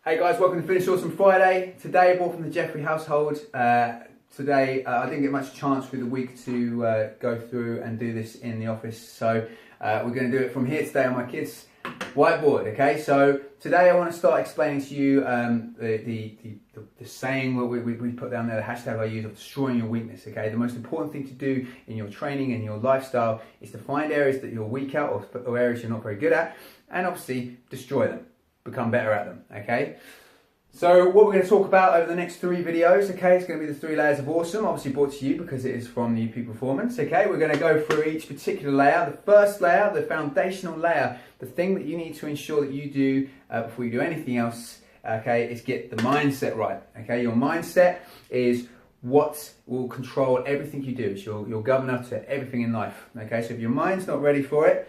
Hey guys, welcome to Finish Awesome Friday. Today, bought from the Jeffrey household. Today, I didn't get much chance through the week to go through and do this in the office, so we're going to do it from here today on my kids' whiteboard. Okay, so today I want to start explaining to you the saying we put down there, the hashtag I use of destroying your weakness. Okay, the most important thing to do in your training and your lifestyle is to find areas that you're weak at or areas you're not very good at, and obviously destroy them. Become better at them, okay? So what we're going to talk about over the next 3 videos, okay, it's going to be the 3 layers of awesome, obviously brought to you because it is from the UP Performance, okay? We're going to go through each particular layer. The first layer, the foundational layer, the thing that you need to ensure that you do before you do anything else, okay, is get the mindset right, okay? Your mindset is what will control everything you do. It's your governor to everything in life, okay? So if your mind's not ready for it,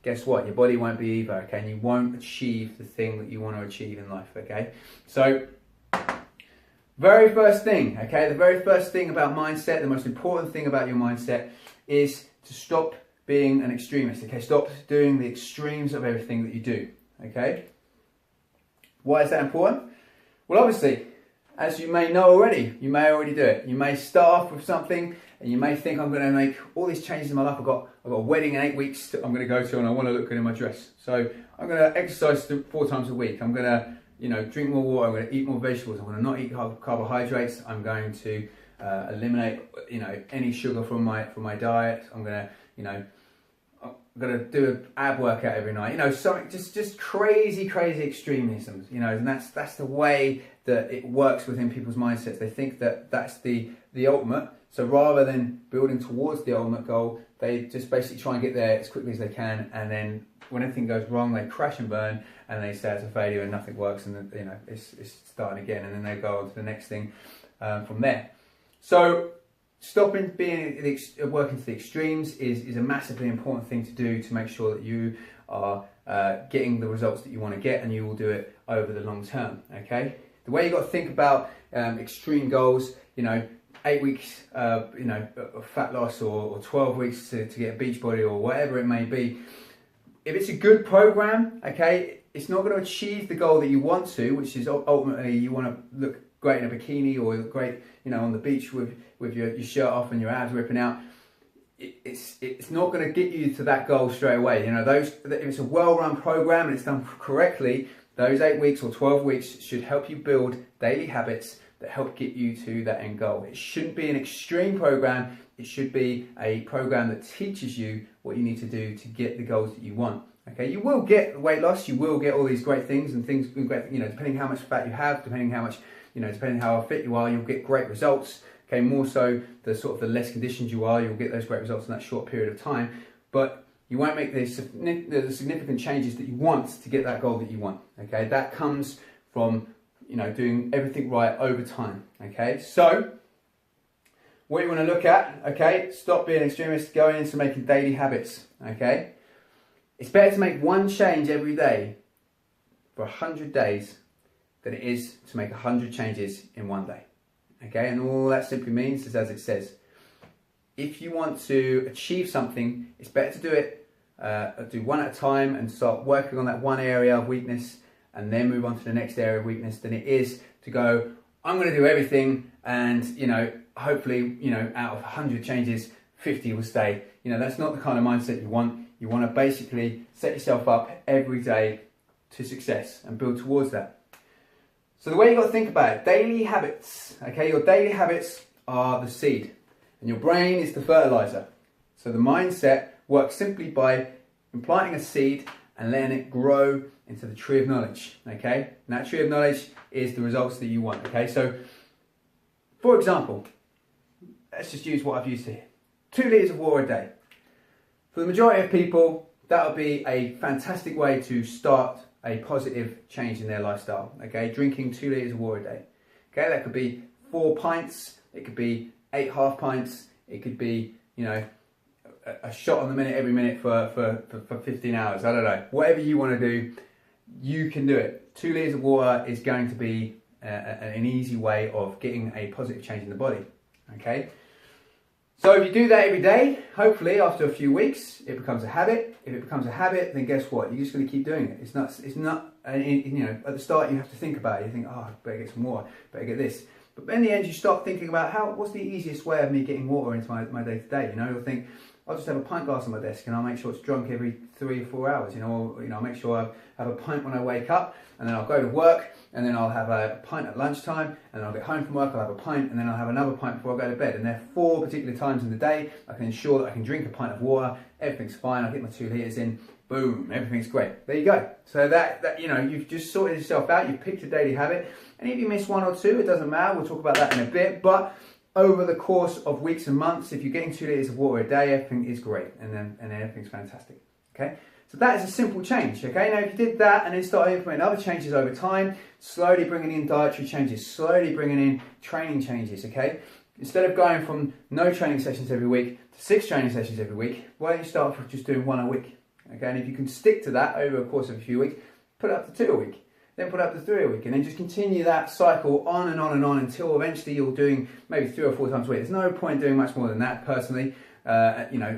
guess what? Your body won't be either, okay? And you won't achieve the thing that you want to achieve in life, okay? So, very first thing, okay? The very first thing about mindset, the most important thing about your mindset is to stop being an extremist, okay? Stop doing the extremes of everything that you do, okay? Why is that important? Well, obviously, as you may know already, you may already do it. You may start off with something and you may think, I'm going to make all these changes in my life. I've got a wedding in 8 weeks that I'm going to go to and I want to look good in my dress. So I'm going to exercise 4 times a week. I'm going to, drink more water. I'm going to eat more vegetables. I'm going to not eat carbohydrates. I'm going to eliminate, any sugar from my diet. I'm going to, I'm going to do an ab workout every night. Something just crazy extremisms. And that's the way that it works within people's mindsets. They think that that's the ultimate. So rather than building towards the ultimate goal, they just basically try and get there as quickly as they can. And then when anything goes wrong, they crash and burn, and they say it's a failure and nothing works, and then, it's starting again, and then they go on to the next thing from there. So stopping working to the extremes is a massively important thing to do to make sure that you are getting the results that you want to get, and you will do it over the long term. Okay. The way you got to think about extreme goals, 8 weeks, of fat loss, or 12 weeks to get a beach body, or whatever it may be. If it's a good program, okay, it's not going to achieve the goal that you want to, which is ultimately you want to look great in a bikini, or look great, on the beach with your shirt off and your abs ripping out. It's not going to get you to that goal straight away. If it's a well-run program and it's done correctly, those 8 weeks or 12 weeks should help you build daily habits that help get you to that end goal. It shouldn't be an extreme program. It should be a program that teaches you what you need to do to get the goals that you want. Okay, you will get weight loss. You will get all these great things and things. Depending how much fat you have, depending how fit you are, you'll get great results. Okay, more so the less conditioned you are, you'll get those great results in that short period of time. But you won't make the significant changes that you want to get that goal that you want. Okay, that comes from doing everything right over time. Okay, so what you want to look at, okay, stop being an extremist, going into making daily habits. Okay, it's better to make one change every day for 100 days than it is to make 100 changes in one day. Okay, and all that simply means is, as it says, if you want to achieve something, it's better to do it, do one at a time and start working on that one area of weakness and then move on to the next area of weakness, than it is to go, I'm going to do everything and, hopefully, out of 100 changes, 50 will stay. That's not the kind of mindset you want. You want to basically set yourself up every day to success and build towards that. So the way you got to think about it, daily habits, okay? Your daily habits are the seed and your brain is the fertilizer. So the mindset works simply by implanting a seed and letting it grow into the tree of knowledge, okay? And that tree of knowledge is the results that you want, okay? So, for example, let's just use what I've used here. 2 litres of water a day. For the majority of people, that would be a fantastic way to start a positive change in their lifestyle, okay? Drinking 2 litres of water a day. Okay, that could be 4 pints, it could be 8 half pints, it could be, a shot on the minute every minute for 15 hours. I don't know. Whatever you want to do, you can do it. 2 litres of water is going to be an easy way of getting a positive change in the body. Okay. So if you do that every day, hopefully after a few weeks, it becomes a habit. If it becomes a habit, then guess what? You're just going to keep doing it. It's not, you know, at the start you have to think about it. You think, oh, I better get some water, better get this. But in the end, you start thinking about what's the easiest way of me getting water into my day to day. You know, you'll think, I'll just have a pint glass on my desk and I'll make sure it's drunk every 3 or 4 hours. You know, I'll make sure I have a pint when I wake up, and then I'll go to work, and then I'll have a pint at lunchtime, and then I'll get home from work, I'll have a pint, and then I'll have another pint before I go to bed. And there are 4 particular times in the day I can ensure that I can drink a pint of water. Everything's fine. I get my 2 litres in. Boom, everything's great. There you go. So that you know, you've just sorted yourself out. You've picked a daily habit, and if you miss 1 or 2, it doesn't matter. We'll talk about that in a bit. But over the course of weeks and months, if you're getting 2 litres of water a day, everything is great, and then everything's fantastic. Okay. So that is a simple change, okay? Now, if you did that and then started implementing other changes over time, slowly bringing in dietary changes, slowly bringing in training changes, okay? Instead of going from no training sessions every week to 6 training sessions every week, why don't you start with just doing 1 a week, okay? And if you can stick to that over the course of a few weeks, put it up to 2 a week, then put it up to 3 a week, and then just continue that cycle on and on and on until eventually you're doing maybe 3 or 4 times a week. There's no point doing much more than that, personally. You know,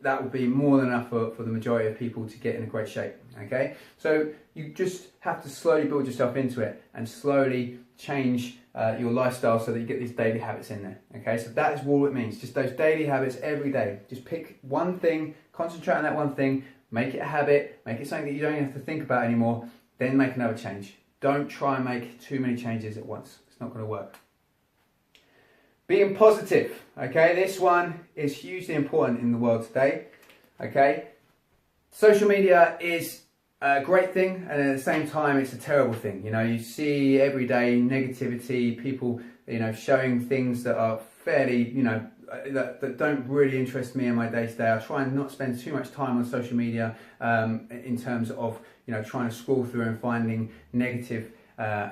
that would be more than enough for the majority of people to get in a great shape, okay? So you just have to slowly build yourself into it and slowly change your lifestyle so that you get these daily habits in there, okay? So that is all it means, just those daily habits every day. Just pick one thing, concentrate on that one thing, make it a habit, make it something that you don't even have to think about anymore, then make another change. Don't try and make too many changes at once. It's not going to work. Being positive, okay? This one is hugely important in the world today, okay? Social media is a great thing, and at the same time, it's a terrible thing. You know, you see every day negativity, people, you know, showing things that are fairly, you know, that don't really interest me in my day to day. I try and not spend too much time on social media in terms of, you know, trying to scroll through and finding negative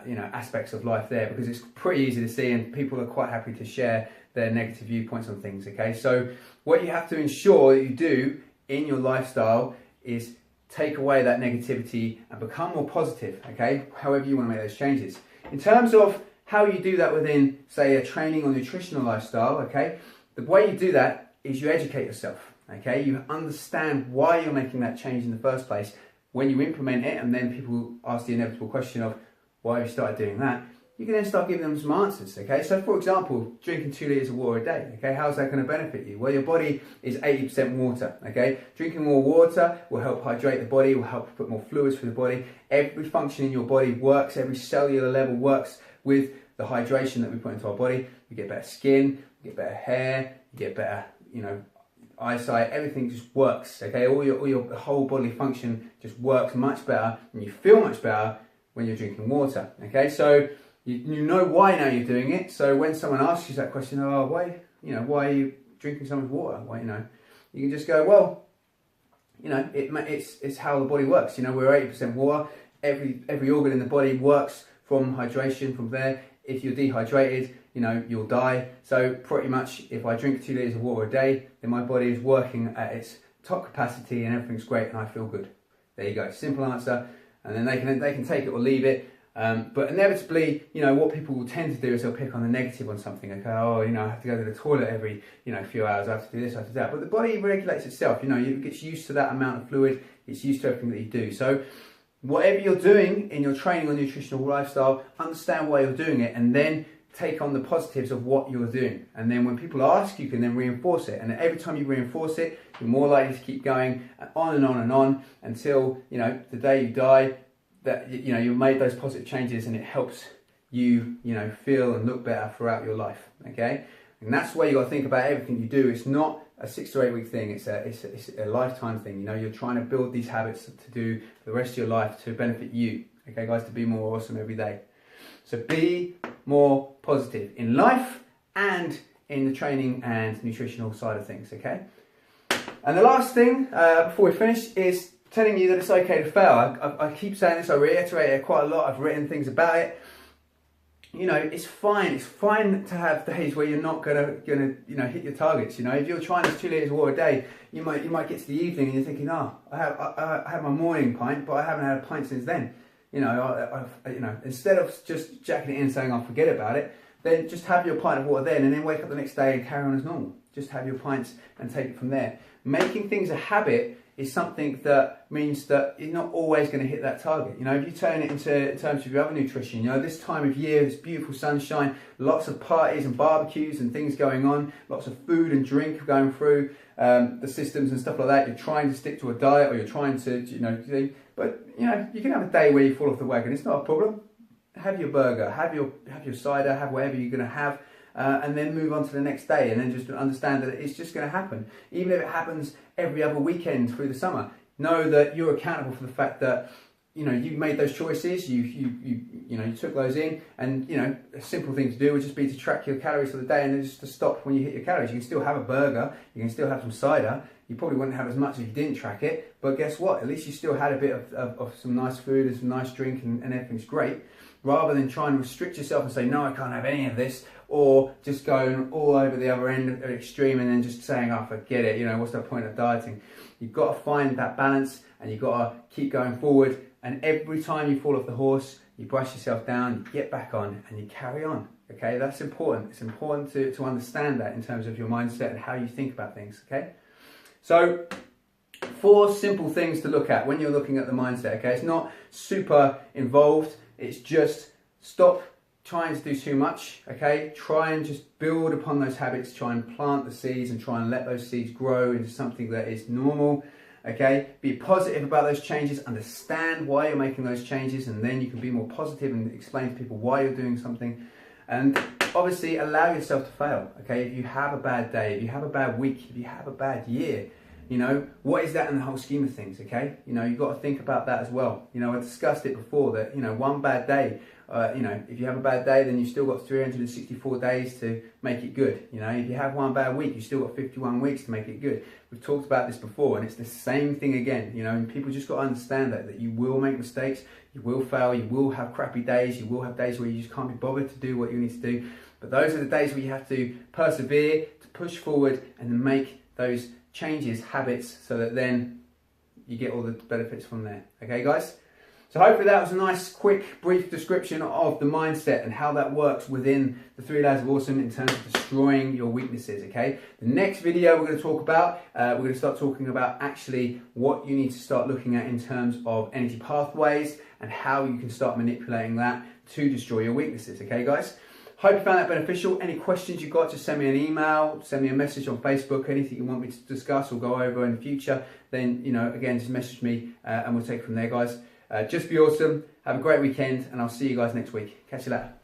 you know, aspects of life there, because it's pretty easy to see and people are quite happy to share their negative viewpoints on things, okay? So what you have to ensure that you do in your lifestyle is take away that negativity and become more positive, okay? However you want to make those changes. In terms of how you do that within, say, a training or nutritional lifestyle, okay? The way you do that is you educate yourself, okay? You understand why you're making that change in the first place. When you implement it, and then people ask the inevitable question of, why have you started doing that? You can then start giving them some answers, okay? So for example, drinking 2 litres of water a day, okay? How's that going to benefit you? Well, your body is 80% water, okay? Drinking more water will help hydrate the body, will help put more fluids through the body. Every function in your body works, every cellular level works with the hydration that we put into our body. You get better skin, you get better hair, you get better, you know, eyesight, everything just works, okay? All your whole bodily function just works much better, and you feel much better when you're drinking water, okay? So you know why now you're doing it. So when someone asks you that question, oh, why are you drinking so much water? Why, you know, you can just go, well, you know, it's how the body works. You know, we're 80% water. Every organ in the body works from hydration from there. If you're dehydrated, you know, you'll die. So pretty much if I drink 2 litres of water a day, then my body is working at its top capacity and everything's great and I feel good. There you go, simple answer. And then they can take it or leave it. But inevitably, you know, what people will tend to do is they'll pick on the negative on something. Okay, oh, you know, I have to go to the toilet every, you know, few hours. I have to do this, I have to do that. But the body regulates itself. You know, it gets used to that amount of fluid. It's used to everything that you do. So whatever you're doing in your training or nutritional lifestyle, understand why you're doing it, and then take on the positives of what you're doing. And then when people ask, you can then reinforce it. And every time you reinforce it, you're more likely to keep going on and on and on until, you know, the day you die, that, you know, you've made those positive changes and it helps you, you know, feel and look better throughout your life, okay? And that's why you got to think about everything you do. It's not a 6 to 8 week thing, it's a lifetime thing. You know, you're trying to build these habits to do for the rest of your life to benefit you, okay guys, to be more awesome every day. So be more positive in life and in the training and nutritional side of things, okay? And the last thing before we finish is telling you that it's okay to fail. I keep saying this, I reiterate it quite a lot, I've written things about it. You know, it's fine to have days where you're not gonna you know, hit your targets. You know, if you're trying this 2 litres of water a day, you might get to the evening and you're thinking, oh, I had my morning pint, but I haven't had a pint since then. You know, you know, instead of just jacking it in and saying I'll forget about it, then just have your pint of water then, and then wake up the next day and carry on as normal. Just have your pints and take it from there. Making things a habit is something that means that you're not always going to hit that target. You know, if you turn it into terms of your other nutrition, you know, this time of year, this beautiful sunshine, lots of parties and barbecues and things going on, lots of food and drink going through the systems and stuff like that. You're trying to stick to a diet, or you're trying to, you know, but you know, you can have a day where you fall off the wagon. It's not a problem. Have your burger, have your cider, have whatever you're going to have. And then move on to the next day, and then just understand that it's just going to happen. Even if it happens every other weekend through the summer, know that you're accountable for the fact that, you know, you made those choices, you took those in, and, you know, a simple thing to do would just be to track your calories for the day, and then just to stop when you hit your calories. You can still have a burger, you can still have some cider. You probably wouldn't have as much if you didn't track it, but guess what? At least you still had a bit of some nice food and some nice drink, and everything's great. Rather than try and restrict yourself and say, no, I can't have any of this, or just going all over the other end of the extreme and then just saying, oh, forget it, you know, what's the point of dieting? You've got to find that balance, and you've got to keep going forward, and every time you fall off the horse, you brush yourself down, you get back on, and you carry on, okay? That's important. It's important to understand that in terms of your mindset and how you think about things, okay? So, 4 simple things to look at when you're looking at the mindset, okay? It's not super involved. It's just stop trying to do too much, okay? Try and just build upon those habits, try and plant the seeds and try and let those seeds grow into something that is normal, okay? Be positive about those changes, understand why you're making those changes, and then you can be more positive and explain to people why you're doing something. And obviously allow yourself to fail, okay? If you have a bad day, if you have a bad week, if you have a bad year, you know, what is that in the whole scheme of things, okay? You know, you've got to think about that as well. You know, I discussed it before that, you know, one bad day, you know, if you have a bad day, then you've still got 364 days to make it good. You know, if you have one bad week, you've still got 51 weeks to make it good. We've talked about this before, and it's the same thing again, you know, and people just got to understand that you will make mistakes, you will fail, you will have crappy days, you will have days where you just can't be bothered to do what you need to do. But those are the days where you have to persevere, to push forward, and then make those changes, habits, so that then you get all the benefits from there. Okay, guys? So hopefully that was a nice, quick, brief description of the mindset and how that works within the 3 Layers of Awesome in terms of destroying your weaknesses, okay? The next video we're going to talk about, we're going to start talking about actually what you need to start looking at in terms of energy pathways and how you can start manipulating that to destroy your weaknesses, okay, guys? Hope you found that beneficial. Any questions you've got, just send me an email, send me a message on Facebook, anything you want me to discuss or go over in the future, then, you know, again, just message me and we'll take it from there, guys. Just be awesome. Have a great weekend, and I'll see you guys next week. Catch you later.